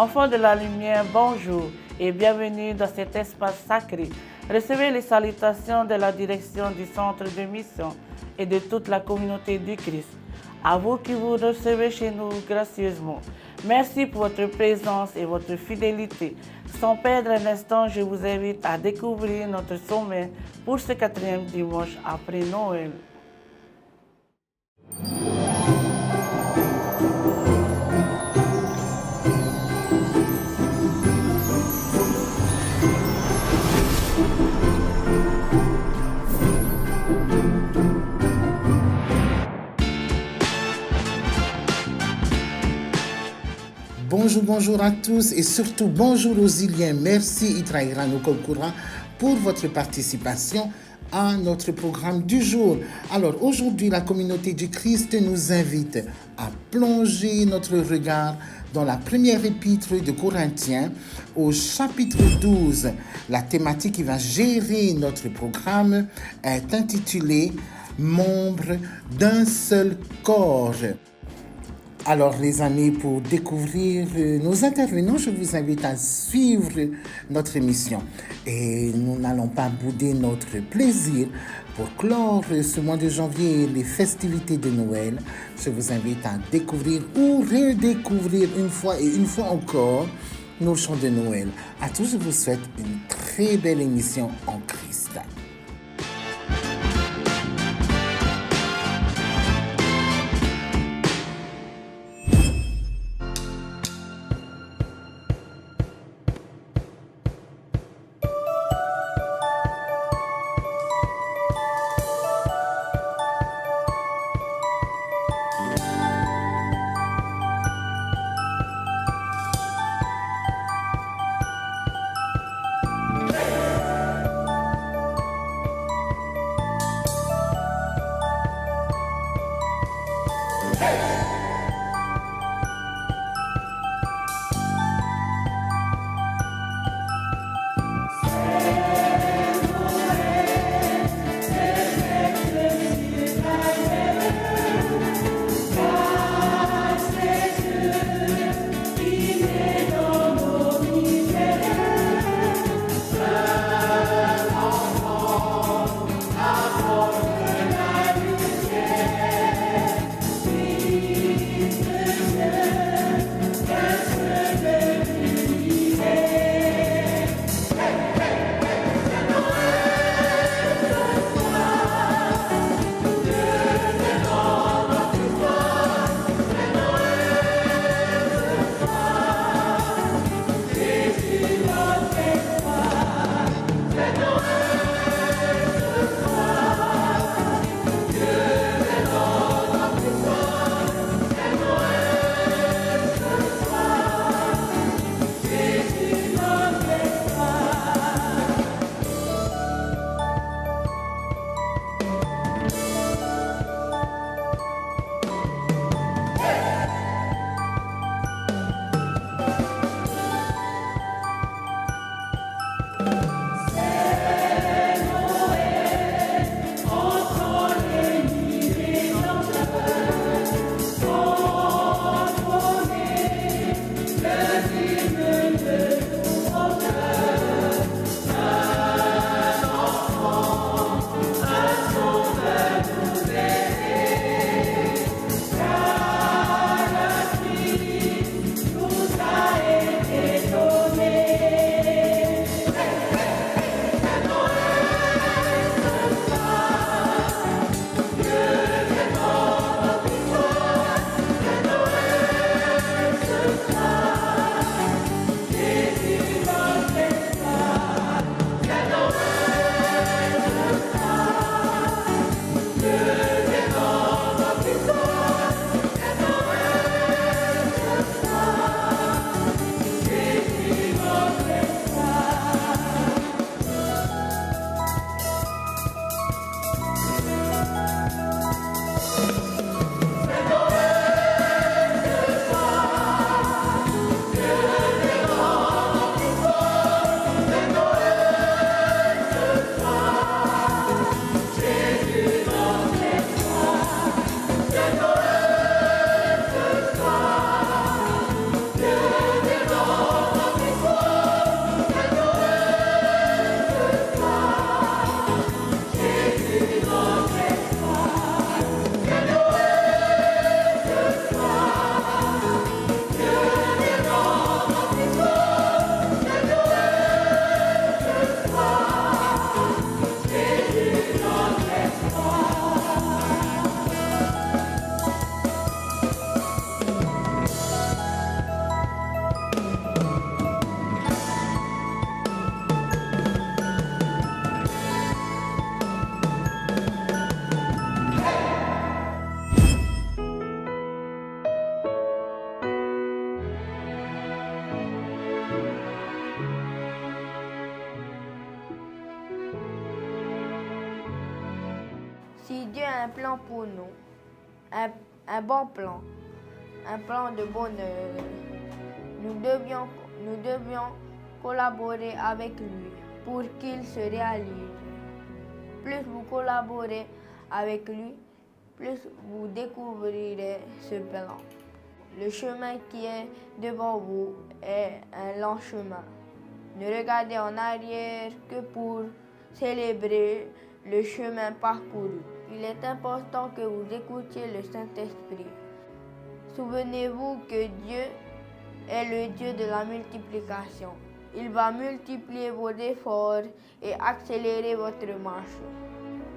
Enfants de la lumière, bonjour et bienvenue dans cet espace sacré. Recevez les salutations de la direction du centre de mission et de toute la communauté du Christ. À vous qui vous recevez chez nous gracieusement. Merci pour votre présence et votre fidélité. Sans perdre un instant, je vous invite à découvrir notre sommet pour ce 4e dimanche après Noël. Bonjour à tous et surtout bonjour aux Iliens. Merci Itraïrano Kokura pour votre participation à notre programme du jour. Alors aujourd'hui, la communauté du Christ nous invite à plonger notre regard dans la première épître de Corinthiens au chapitre 12. La thématique qui va gérer notre programme est intitulée « Membres d'un seul corps ». Alors les amis, pour découvrir nos intervenants, je vous invite à suivre notre émission. Et nous n'allons pas bouder notre plaisir pour clore ce mois de janvier les festivités de Noël. Je vous invite à découvrir ou redécouvrir une fois encore nos chants de Noël. À tous, je vous souhaite une très belle émission en Christ. Si Dieu a un plan pour nous, un bon plan, un plan de bonheur, nous devions collaborer avec lui pour qu'il se réalise. Plus vous collaborez avec lui, plus vous découvrirez ce plan. Le chemin qui est devant vous est un long chemin. Ne regardez en arrière que pour célébrer le chemin parcouru. Il est important que vous écoutiez le Saint-Esprit. Souvenez-vous que Dieu est le Dieu de la multiplication. Il va multiplier vos efforts et accélérer votre marche.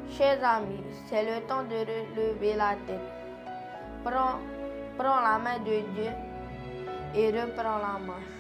Chers amis, c'est le temps de relever la tête. Prends la main de Dieu et reprends la marche.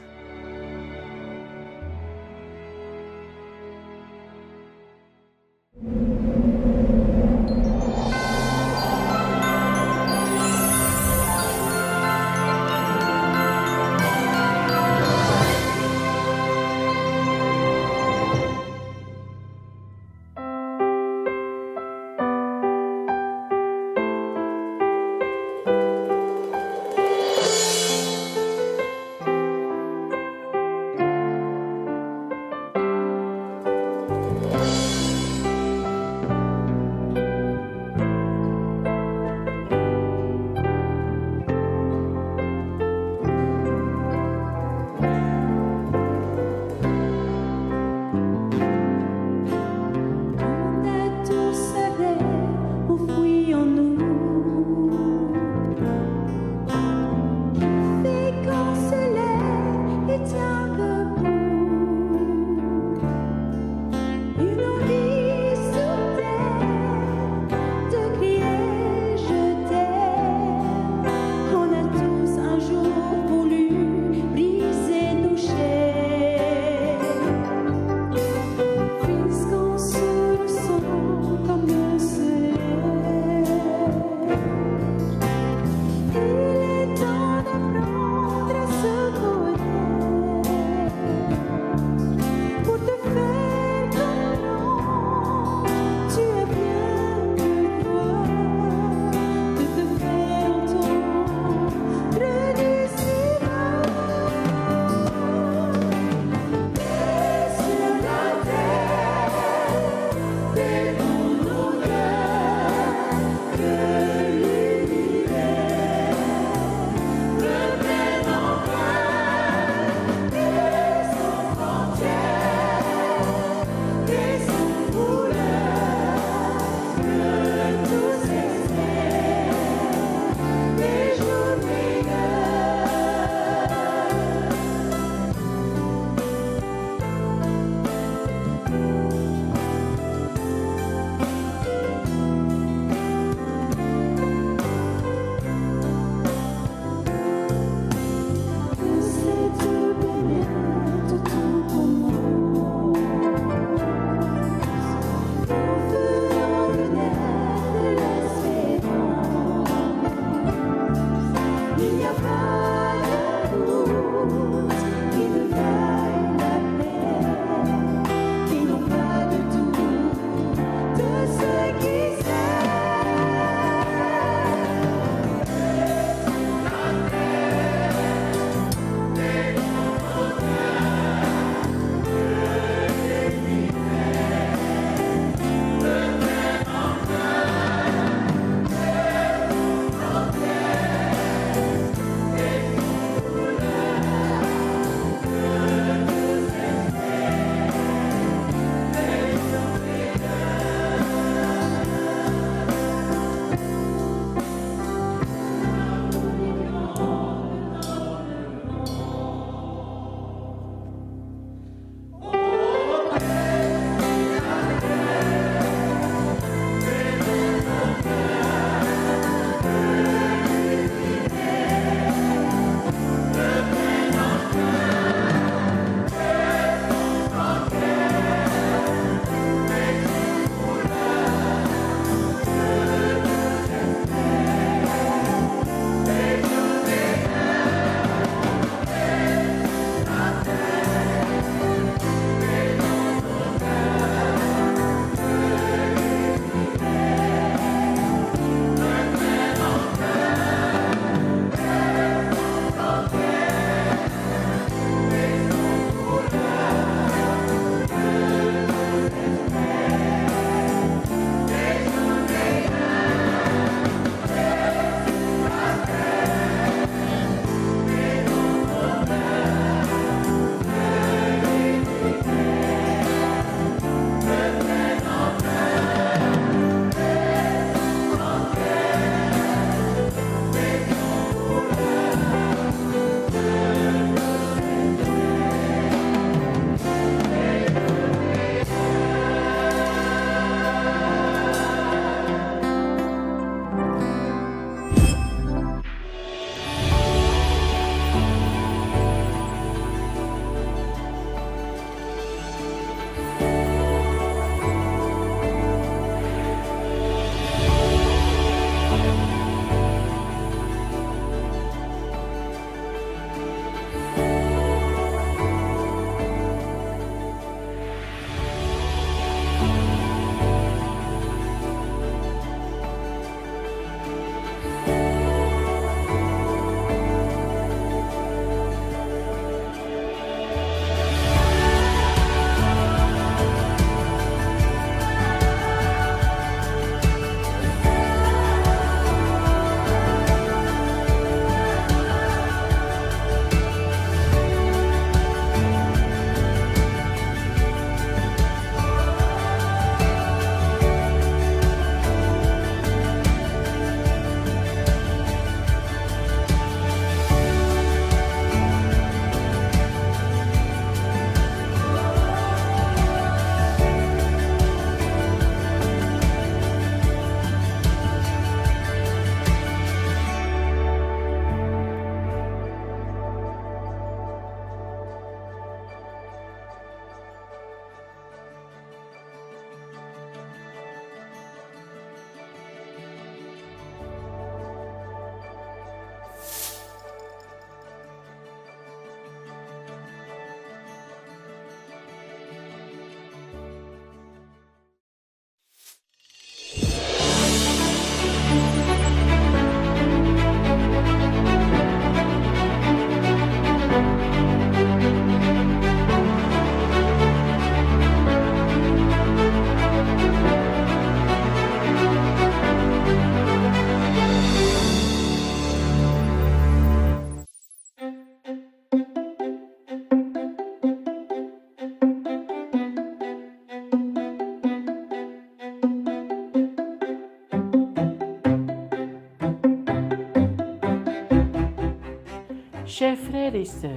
Chers frères et sœurs,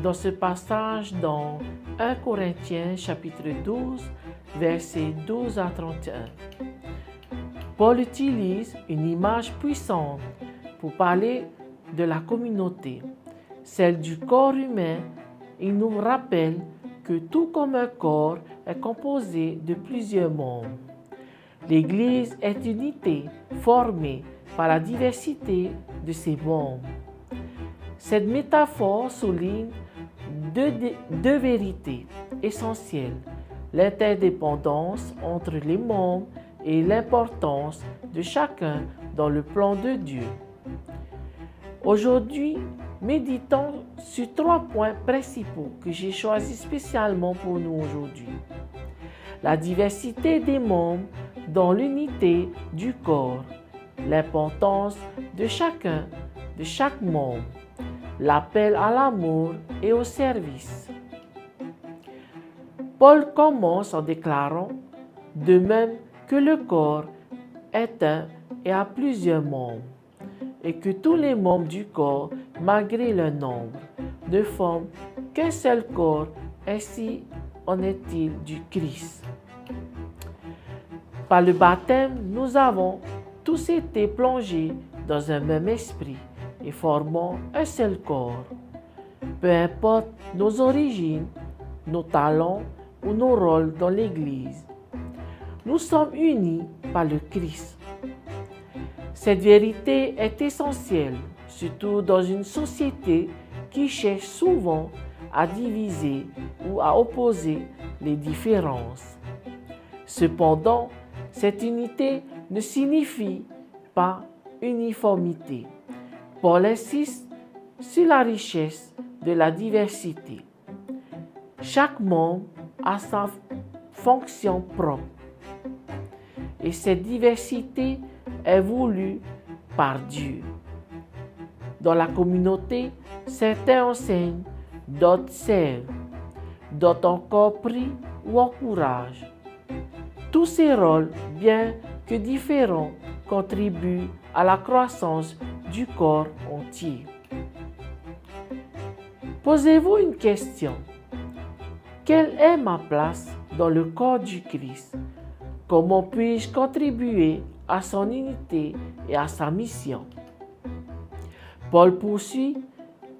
dans ce passage dans 1 Corinthiens chapitre 12, versets 12 à 31, Paul utilise une image puissante pour parler de la communauté, celle du corps humain. Il nous rappelle que tout comme un corps est composé de plusieurs membres. L'Église est une unité formée par la diversité de ses membres. Cette métaphore souligne deux vérités essentielles, l'interdépendance entre les membres et l'importance de chacun dans le plan de Dieu. Aujourd'hui, méditons sur 3 points principaux que j'ai choisis spécialement pour nous aujourd'hui. La diversité des membres dans l'unité du corps, l'importance de chaque membre, l'appel à l'amour et au service. Paul commence en déclarant « De même que le corps est un et a plusieurs membres, et que tous les membres du corps, malgré leur nombre, ne forment qu'un seul corps, ainsi en est-il du Christ. » Par le baptême, nous avons tous été plongés dans un même esprit et formant un seul corps. Peu importe nos origines, nos talents ou nos rôles dans l'Église, nous sommes unis par le Christ. Cette vérité est essentielle, surtout dans une société qui cherche souvent à diviser ou à opposer les différences. Cependant, cette unité ne signifie pas uniformité. Paul insiste sur la richesse de la diversité. Chaque membre a sa fonction propre. Et cette diversité est voulue par Dieu. Dans la communauté, certains enseignent, d'autres servent, d'autres encore prient ou encouragent. Tous ces rôles, bien que différents, contribuent à la croissance du corps entier. Posez-vous une question. Quelle est ma place dans le corps du Christ? Comment puis-je contribuer à son unité et à sa mission? Paul poursuit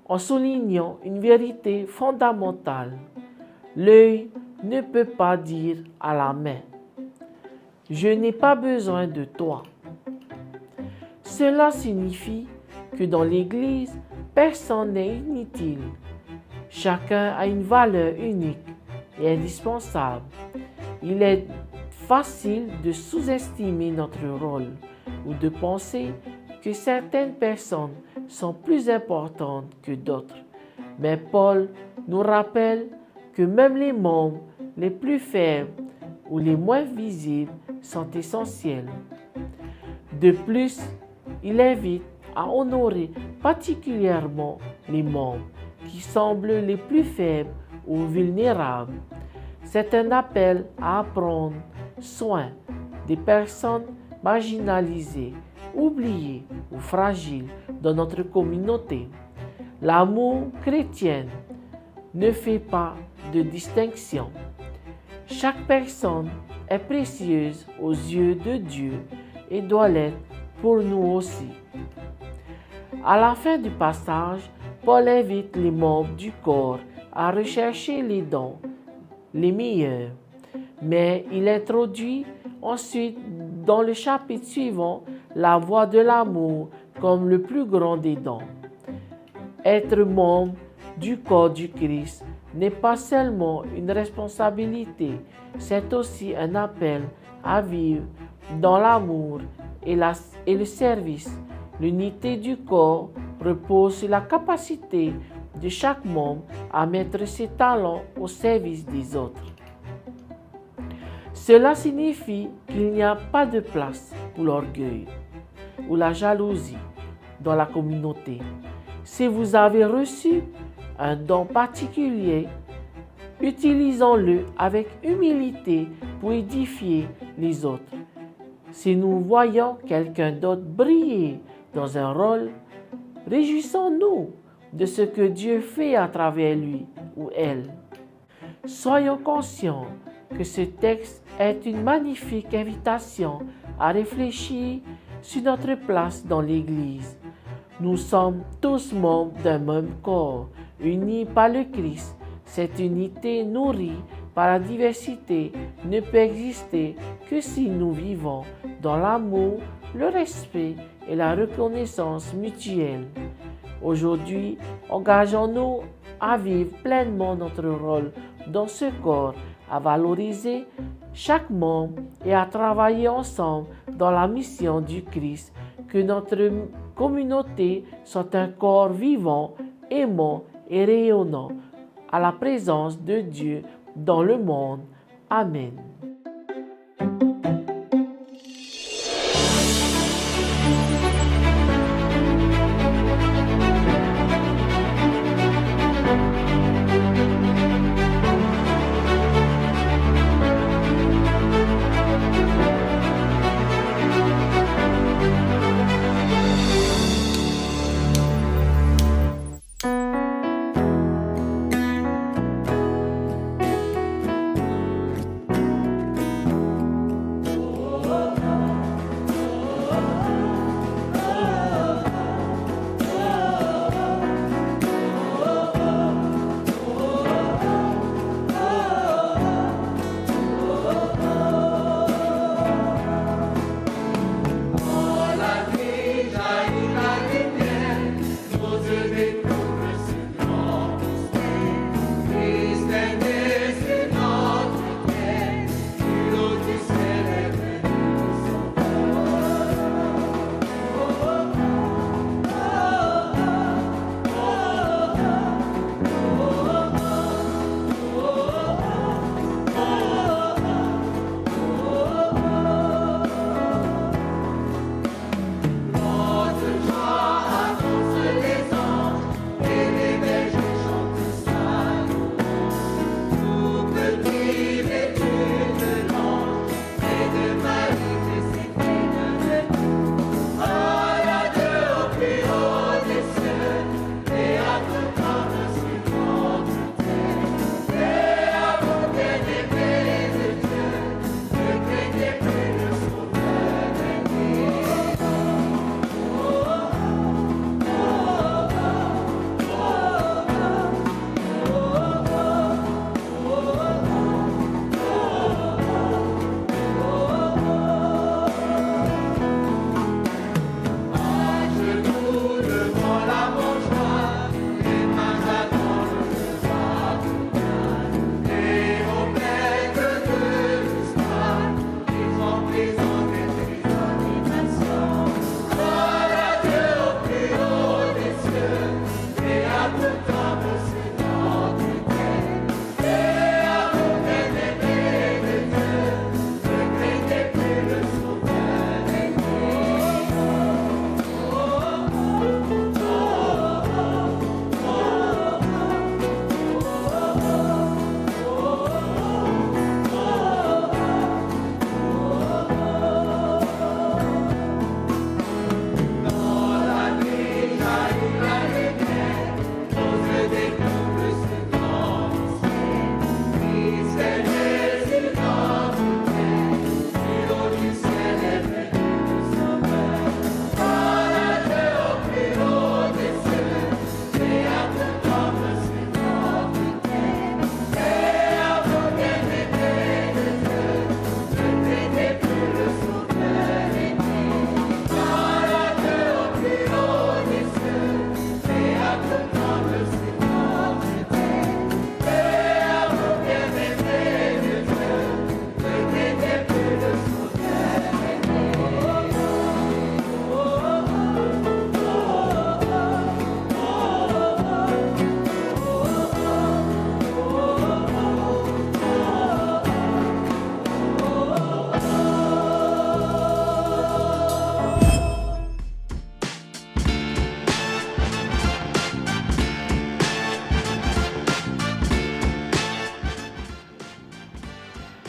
en soulignant une vérité fondamentale. L'œil ne peut pas dire à la main « Je n'ai pas besoin de toi ». Cela signifie que dans l'Église, personne n'est inutile. Chacun a une valeur unique et indispensable. Il est facile de sous-estimer notre rôle ou de penser que certaines personnes sont plus importantes que d'autres. Mais Paul nous rappelle que même les membres les plus faibles ou les moins visibles sont essentiels. De plus, il invite à honorer particulièrement les membres qui semblent les plus faibles ou vulnérables. C'est un appel à prendre soin des personnes marginalisées, oubliées ou fragiles dans notre communauté. L'amour chrétien ne fait pas de distinction. Chaque personne est précieuse aux yeux de Dieu et doit l'être pour nous aussi. À la fin du passage, Paul invite les membres du corps à rechercher les dons les meilleurs, mais il introduit ensuite dans le chapitre suivant la voie de l'amour comme le plus grand des dons. Être membre du corps du Christ n'est pas seulement une responsabilité, c'est aussi un appel à vivre dans l'amour et le service. L'unité du corps repose sur la capacité de chaque membre à mettre ses talents au service des autres. Cela signifie qu'il n'y a pas de place pour l'orgueil ou la jalousie dans la communauté. Si vous avez reçu un don particulier, utilisons-le avec humilité pour édifier les Si nous voyons quelqu'un d'autre briller dans un rôle, Réjouissons-nous de ce que Dieu fait à travers lui ou elle. Soyons conscients que ce texte est une magnifique invitation à réfléchir sur notre place dans l'Église. Nous sommes tous membres d'un même corps, unis par le Christ. Cette unité nourrie par la diversité ne peut exister que si nous vivons dans l'amour, le respect et la reconnaissance mutuelle. Aujourd'hui, engageons-nous à vivre pleinement notre rôle dans ce corps, à valoriser chaque membre et à travailler ensemble dans la mission du Christ. Que notre communauté soit un corps vivant, aimant et rayonnant à la présence de Dieu dans le monde. Amen.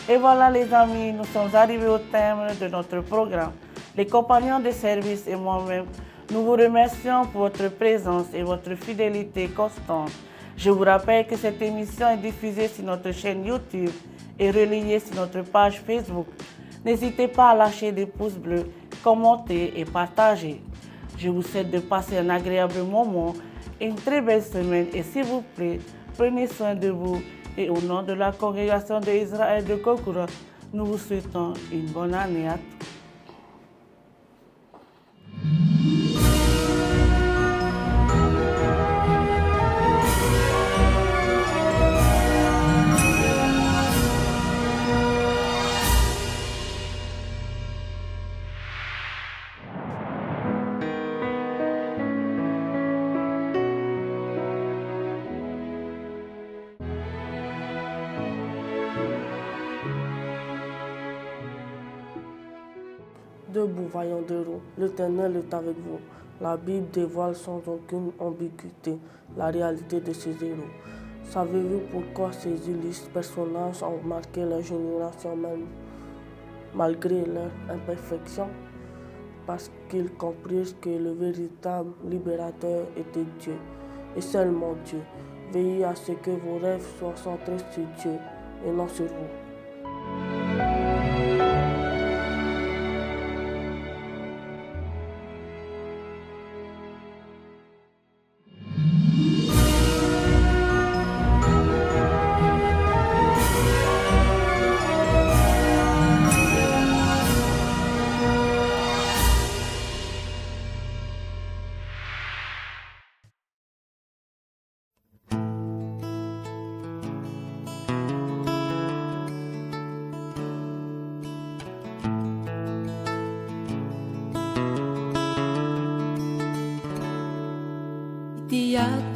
Et voilà les amis, nous sommes arrivés au terme de notre programme. Les compagnons de service et moi-même Nous vous remercions pour votre présence et votre fidélité constante. Je vous rappelle que cette émission est diffusée sur notre chaîne YouTube et relayée sur notre page Facebook. N'hésitez pas à lâcher des pouces bleus, commenter et partager. Je vous souhaite de passer un agréable moment et une très belle semaine. Et s'il vous plaît, prenez soin de vous. Et au nom de la congrégation d'Israël de Kokura, nous vous souhaitons une bonne année à tous. Debout, vaillant de roues, l'Éternel est avec vous. La Bible dévoile sans aucune ambiguïté la réalité de ces héros. Savez-vous pourquoi ces illustres personnages ont marqué la génération même, malgré leur imperfection? Parce qu'ils comprirent que le véritable libérateur était Dieu, et seulement Dieu. Veillez à ce que vos rêves soient centrés sur Dieu et non sur vous.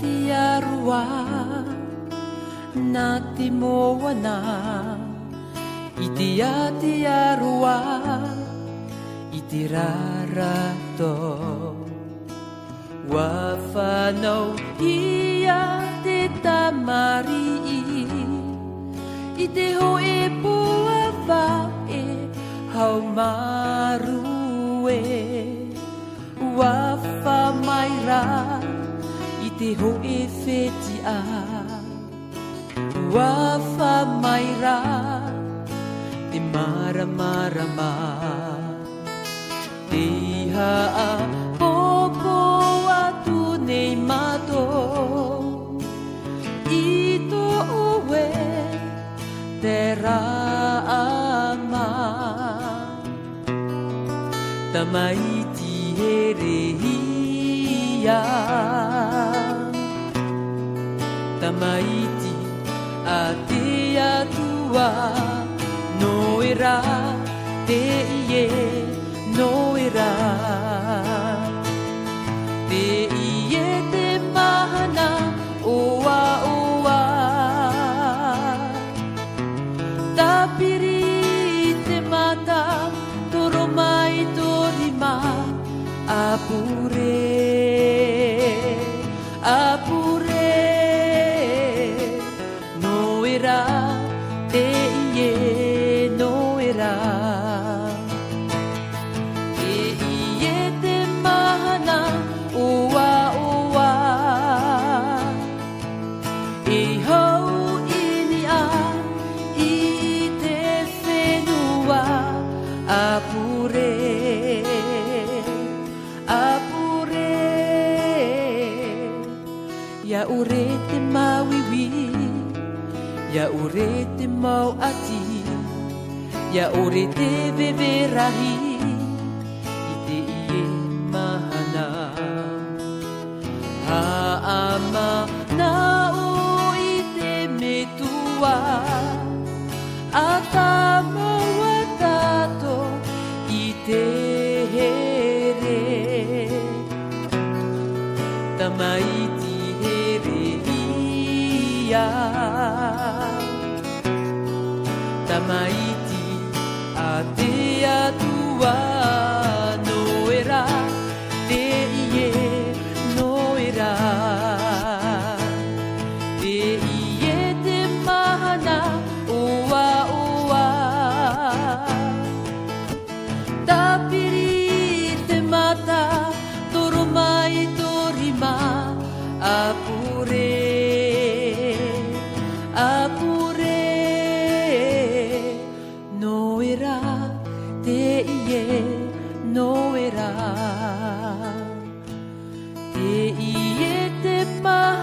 Tia rua na timoana Tia rua itirarato Wafano ia te tamari Ite ho e poava e haumarue Wafa maira Te ho e whetia Wafa maira Te maramarama Te haa popo atu nei mato Ito oe te rama Tamaiti he rehia Tamaiti a te atua Noera te ie noera Te ie te mahana oa oa Tapiri te mata toro mai torima Apure Apure Noera te ie noera Te ie te mahana oa oa E hau ini a I te whenua Apure Apure Ia ure te mawiwi Ia ure te mau ati Ia ure te veverahi I te ie mahana Haama na o I te metua A ta maua tato I te here Tamaiti here ia Tamaiti a te atua Noera te ie noera Te ie te mahana oa oa Tapiri te mata toro no era. Te iete maha